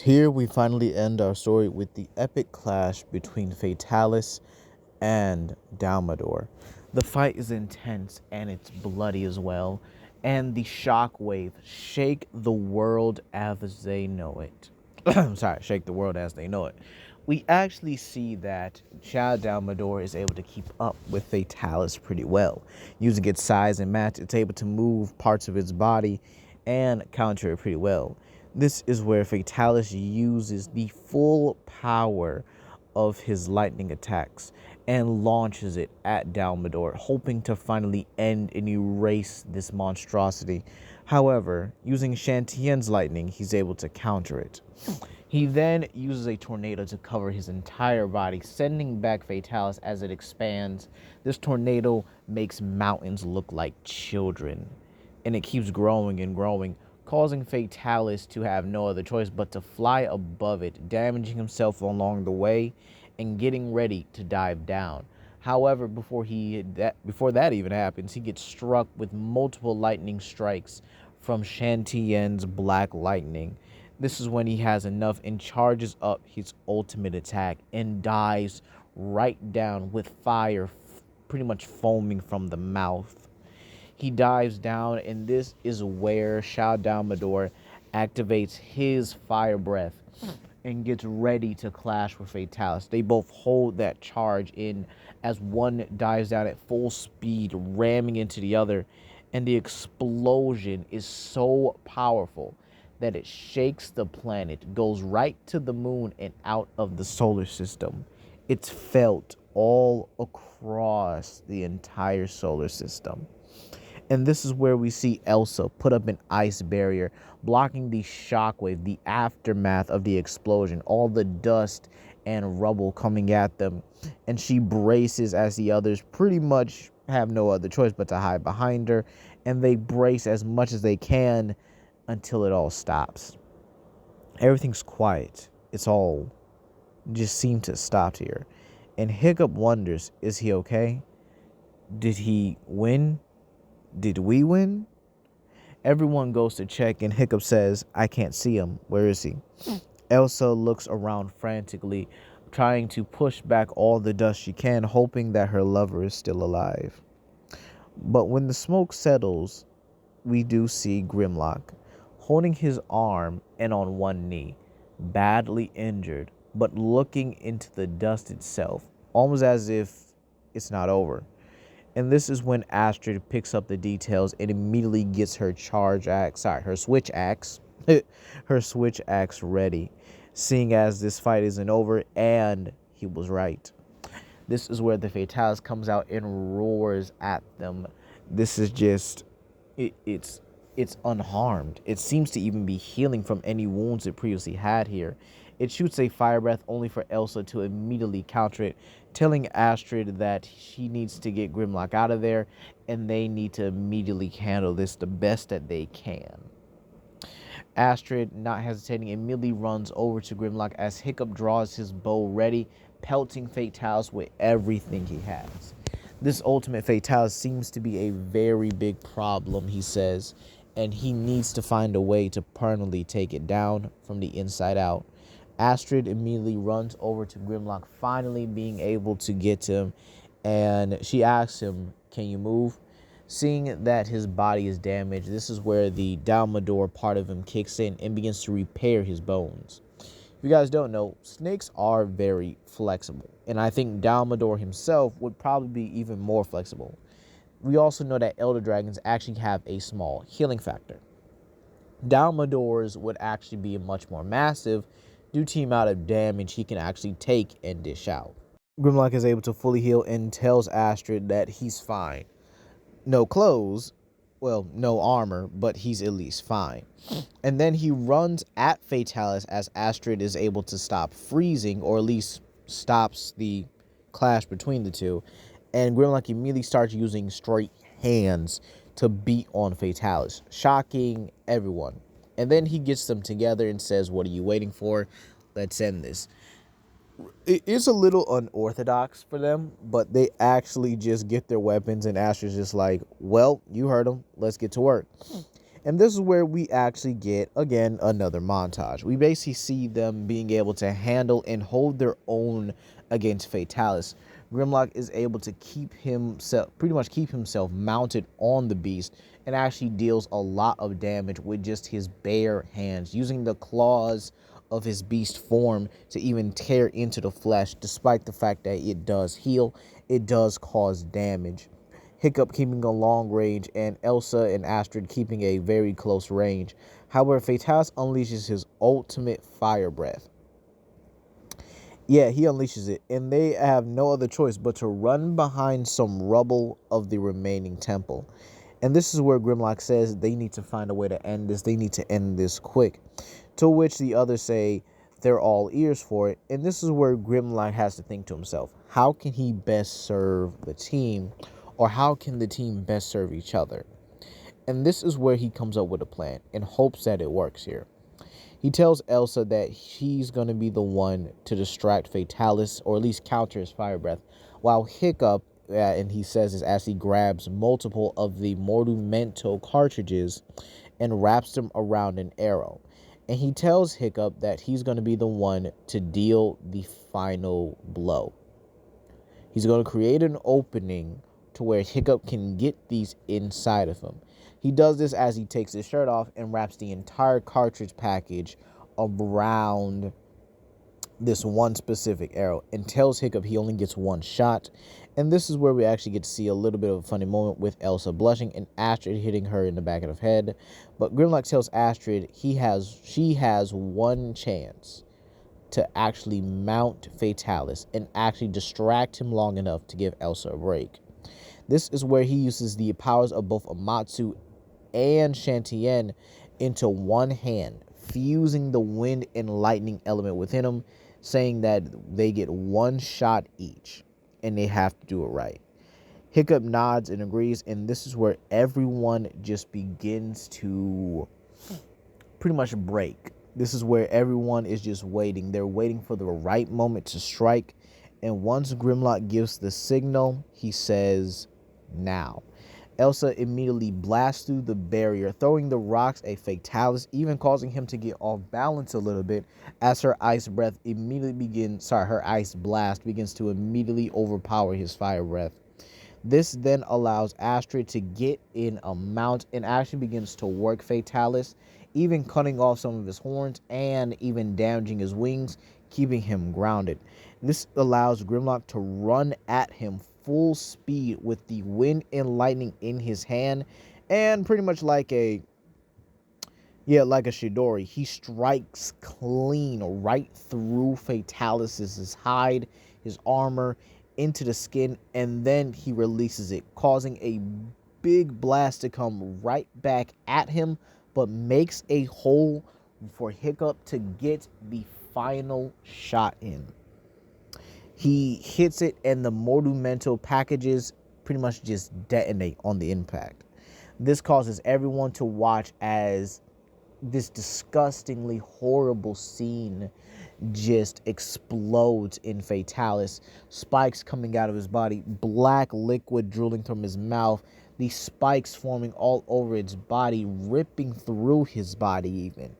Here we finally end our story with the epic clash between Fatalis and Dalamadur. The fight is intense and it's bloody as well, and the shockwaves shake the world as they know it. Sorry, shake the world as they know it. We actually see that Shao Dalmador is able to keep up with Fatalis pretty well. Using its size and match, it's able to move parts of its body and counter it pretty well. This is where Fatalis uses the full power of his lightning attacks and launches it at Dalmador, hoping to finally end and erase this monstrosity. However, using Shantian's lightning, he's able to counter it. He then uses a tornado to cover his entire body, sending back Fatalis as it expands. This tornado makes mountains look like children, and it keeps growing and growing, causing Fatalis to have no other choice but to fly above it, damaging himself along the way and getting ready to dive down. However, before that even happens, he gets struck with multiple lightning strikes from Shantian's black lightning. This is when he has enough and charges up his ultimate attack and dives right down with fire pretty much foaming from the mouth. He dives down, and this is where Shao Dalmador activates his fire breath and gets ready to clash with Fatalis. They both hold that charge in as one dives down at full speed, ramming into the other, and the explosion is so powerful that it shakes the planet, goes right to the moon and out of the solar system. It's felt all across the entire solar system. And this is where we see Elsa put up an ice barrier, blocking the shockwave, the aftermath of the explosion, all the dust and rubble coming at them. And she braces as the others pretty much have no other choice but to hide behind her. And they brace as much as they can until it all stops. Everything's quiet. It's all just seemed to stop here. And Hiccup wonders, is he okay? Did he win? Did we win? Everyone goes to check, and Hiccup says, I can't see him. Where is he? Elsa looks around frantically, trying to push back all the dust she can, hoping that her lover is still alive. But when the smoke settles, we do see Grimlock holding his arm and on one knee, badly injured, but looking into the dust itself, almost as if it's not over. And this is when Astrid picks up the details and immediately gets her her switch axe, her switch axe ready, seeing as this fight isn't over, and he was right. This is where the Fatalis comes out and roars at them. This is just, it's unharmed. It seems to even be healing from any wounds it previously had here. It shoots a fire breath only for Elsa to immediately counter it, telling Astrid that she needs to get Grimlock out of there and they need to immediately handle this the best that they can. Astrid, not hesitating, immediately runs over to Grimlock as Hiccup draws his bow ready, pelting Fatalis with everything he has. This ultimate Fatalis seems to be a very big problem, he says, and he needs to find a way to permanently take it down from the inside out. Astrid immediately runs over to Grimlock, finally being able to get to him, and she asks him, can you move? Seeing that his body is damaged, this is where the Dalmador part of him kicks in and begins to repair his bones. If you guys don't know, snakes are very flexible, and I think Dalmador himself would probably be even more flexible. We also know that elder dragons actually have a small healing factor. Dalmador's would actually be much more massive due to the amount of damage he can actually take and dish out. Grimlock is able to fully heal and tells Astrid that he's fine. No clothes, well, no armor, but he's at least fine. And then he runs at Fatalis as Astrid is able to stop freezing, or at least stops the clash between the two. And Grimlock immediately starts using straight hands to beat on Fatalis, shocking everyone. And then he gets them together and says, what are you waiting for? Let's end this. It is a little unorthodox for them, but they actually just get their weapons, and Astrid's just like, well, you heard them. Let's get to work. And this is where we actually get, again, another montage. We basically see them being able to handle and hold their own against Fatalis. Grimlock is able to pretty much keep himself mounted on the beast, and actually deals a lot of damage with just his bare hands, using the claws of his beast form to even tear into the flesh. Despite the fact that it does heal, it does cause damage. Hiccup keeping a long range, and Elsa and Astrid keeping a very close range. However, Fatalis unleashes his ultimate fire breath. Yeah, he unleashes it, and they have no other choice but to run behind some rubble of the remaining temple. And this is where Grimlock says they need to find a way to end this. They need to end this quick. To which the others say they're all ears for it. And this is where Grimlock has to think to himself, how can he best serve the team? Or how can the team best serve each other? And this is where he comes up with a plan in hopes that it works here. He tells Elsa that he's going to be the one to distract Fatalis, or at least counter his fire breath, while Hiccup, and he says this as he grabs multiple of the Mortumento cartridges and wraps them around an arrow. And he tells Hiccup that he's going to be the one to deal the final blow. He's going to create an opening to where Hiccup can get these inside of him. He does this as he takes his shirt off and wraps the entire cartridge package around this one specific arrow, and tells Hiccup he only gets one shot. And this is where we actually get to see a little bit of a funny moment with Elsa blushing and Astrid hitting her in the back of the head. But Grimlock tells Astrid she has one chance to actually mount Fatalis and actually distract him long enough to give Elsa a break. This is where he uses the powers of both Amatsu and Shantien into one hand, fusing the wind and lightning element within him, saying that they get one shot each, and they have to do it right. Hiccup nods and agrees, and this is where everyone just begins to pretty much break. This is where everyone is just waiting. They're waiting for the right moment to strike, and once Grimlock gives the signal, he says, now. Elsa immediately blasts through the barrier, throwing the rocks at Fatalis, even causing him to get off balance a little bit as her ice blast begins to immediately overpower his fire breath. This then allows Astrid to get in a mount and actually begins to work Fatalis, even cutting off some of his horns and even damaging his wings, keeping him grounded. This allows Grimlock to run at him full speed with the wind and lightning in his hand, and pretty much like a Shidori, he strikes clean right through Fatalis's hide, his armor, into the skin, and then he releases it, causing a big blast to come right back at him, but makes a hole for Hiccup to get the final shot in. He hits it, and the Mortumento packages pretty much just detonate on the impact. This causes everyone to watch as this disgustingly horrible scene just explodes in Fatalis. Spikes coming out of his body, black liquid drooling from his mouth, these spikes forming all over its body, ripping through his body even.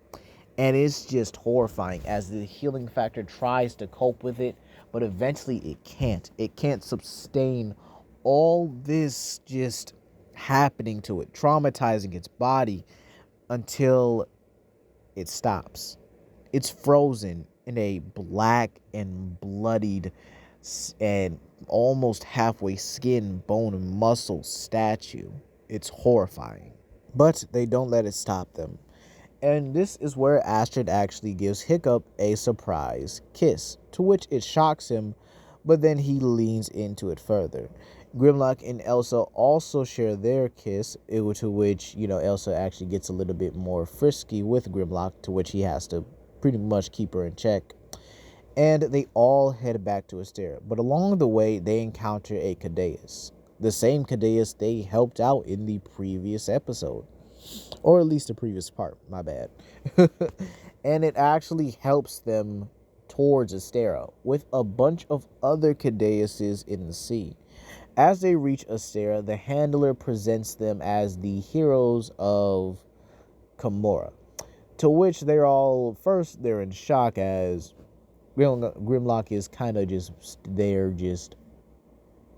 And it's just horrifying as the healing factor tries to cope with it, but eventually it can't. It can't sustain all this just happening to it, traumatizing its body until it stops. It's frozen in a black and bloodied and almost halfway skin, bone, and muscle statue. It's horrifying. But they don't let it stop them. And this is where Astrid actually gives Hiccup a surprise kiss, to which it shocks him, but then he leans into it further. Grimlock and Elsa also share their kiss, to which, Elsa actually gets a little bit more frisky with Grimlock, to which he has to pretty much keep her in check. And they all head back to Astera, but along the way, they encounter a Cadeus. The same Cadeus they helped out in the previous episode. Or at least the previous part, my bad. And it actually helps them towards Astera, with a bunch of other Cadeuses in the sea. As they reach Astera, the handler presents them as the heroes of Kimura. To which they're in shock as Grimlock is kind of just there, just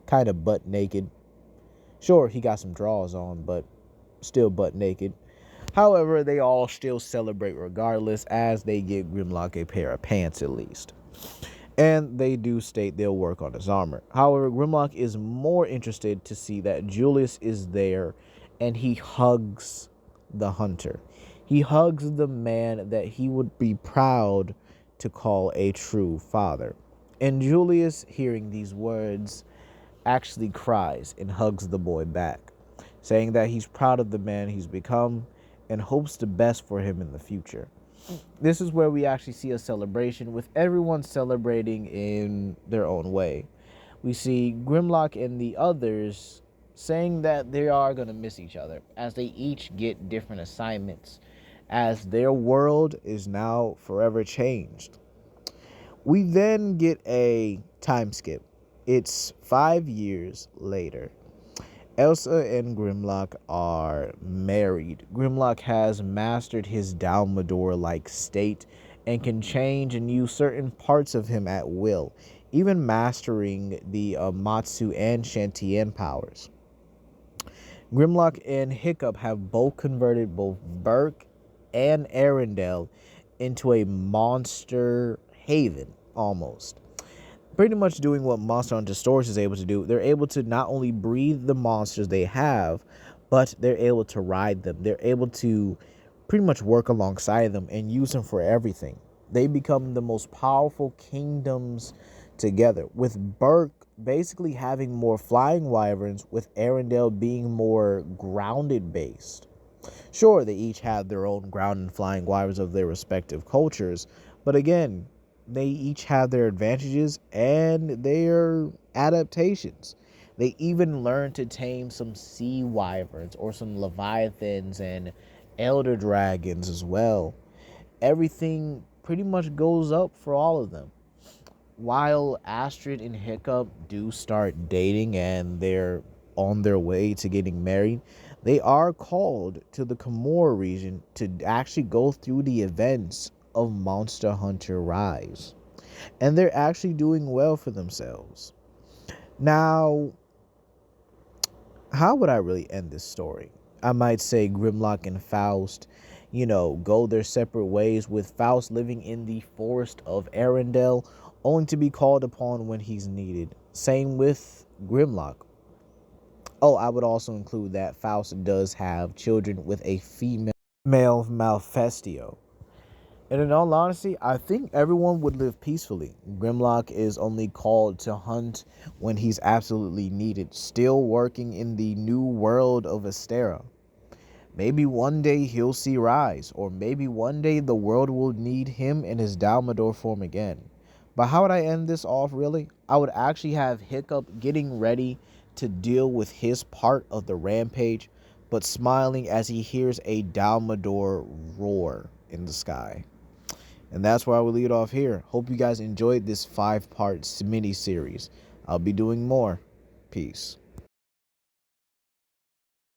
kind of butt naked. Sure, he got some drawers on, but still butt naked. However, they all still celebrate regardless, as they give Grimlock a pair of pants at least. And they do state they'll work on his armor. However, Grimlock is more interested to see that Julius is there, and he hugs the hunter. He hugs the man that he would be proud to call a true father. And Julius, hearing these words, actually cries and hugs the boy back, saying that he's proud of the man he's become and hopes the best for him in the future. This is where we actually see a celebration with everyone celebrating in their own way. We see Grimlock and the others saying that they are going to miss each other as they each get different assignments, as their world is now forever changed. We then get a time skip. It's 5 years later. Elsa and Grimlock are married. Grimlock has mastered his Dalamadur-like state and can change and use certain parts of him at will, even mastering the Matsu and Shantian powers. Grimlock and Hiccup have both converted both Burke and Arendelle into a monster haven, almost. Pretty much doing what Monster Hunter Stories is able to do. They're able to not only breed the monsters they have, but they're able to ride them. They're able to pretty much work alongside them and use them for everything. They become the most powerful kingdoms together, with Burke basically having more flying wyverns, with Arendelle being more grounded based. Sure, they each have their own ground and flying wyverns of their respective cultures, but again, they each have their advantages and their adaptations. They even learn to tame some sea wyverns or some leviathans and elder dragons as well. Everything pretty much goes up for all of them. While Astrid and Hiccup do start dating and they're on their way to getting married, they are called to the Kimura region to actually go through the events of Monster Hunter Rise. And they're actually doing well for themselves. Now, how would I really end this story? I might say Grimlock and Faust, go their separate ways, with Faust living in the forest of Arendelle, only to be called upon when he's needed. Same with Grimlock. Oh, I would also include that Faust does have children with a female Malfestio. And in all honesty, I think everyone would live peacefully. Grimlock is only called to hunt when he's absolutely needed, still working in the new world of Astera. Maybe one day he'll see Rise, or maybe one day the world will need him in his Dalamadur form again. But how would I end this off, really? I would actually have Hiccup getting ready to deal with his part of the rampage, but smiling as he hears a Dalamadur roar in the sky. And that's where I will lead off here. Hope you guys enjoyed this 5-part mini series. I'll be doing more. Peace.